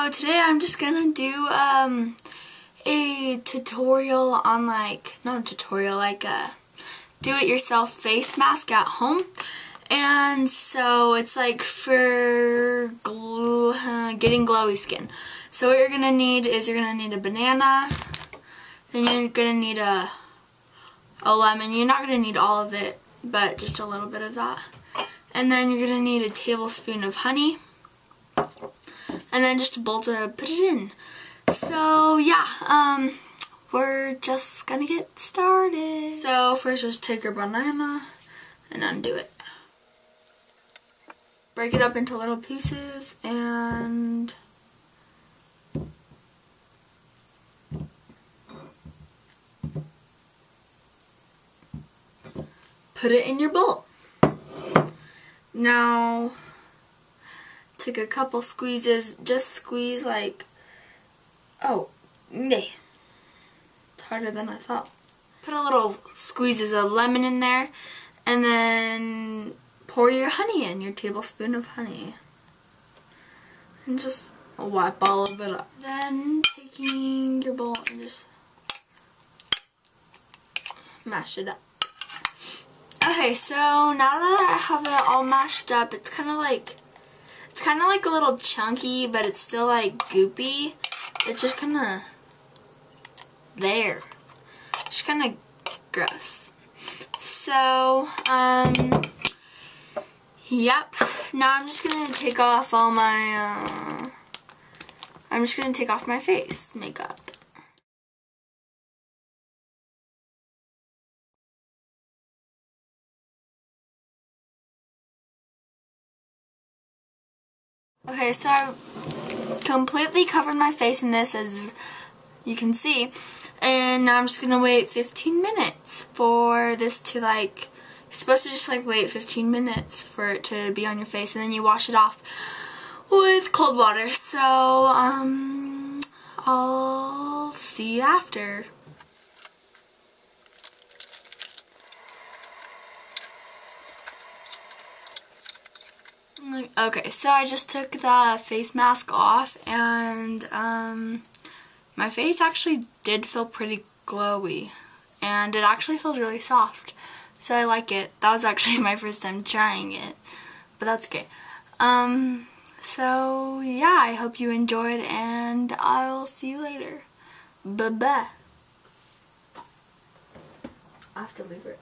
So today I'm just gonna do a tutorial on not a tutorial, like a do-it-yourself face mask at home. And so it's like for getting glowy skin. So what you're gonna need is you're gonna need a banana, then you're gonna need a lemon. You're not gonna need all of it, but just a little bit of that. And then you're gonna need a tablespoon of honey. And then just a bowl to put it in. So yeah, we're just gonna get started. So first just take your banana and undo it. Break it up into little pieces and put it in your bowl. Now take a couple squeezes, just squeeze like, oh, nee. It's harder than I thought. Put a little squeezes of lemon in there, and then pour your honey in, your tablespoon of honey. And just wipe all of it up. Then taking your bowl and just mash it up. Okay, so now that I have it all mashed up, it's kind of like a little chunky, but it's still like goopy. It's just kind of there. Just kind of gross. So, yep. Now I'm just gonna take off all my, I'm just gonna take off my face makeup. Okay, so I've completely covered my face in this, as you can see, and now I'm just gonna wait 15 minutes for this to you're supposed to just wait 15 minutes for it to be on your face, and then you wash it off with cold water. So I'll see you after. Okay, so I just took the face mask off, and my face actually did feel pretty glowy, and it actually feels really soft, so I like it. That was actually my first time trying it, but that's okay. So yeah, I hope you enjoyed, and I'll see you later. Bye-bye. I have to leave it.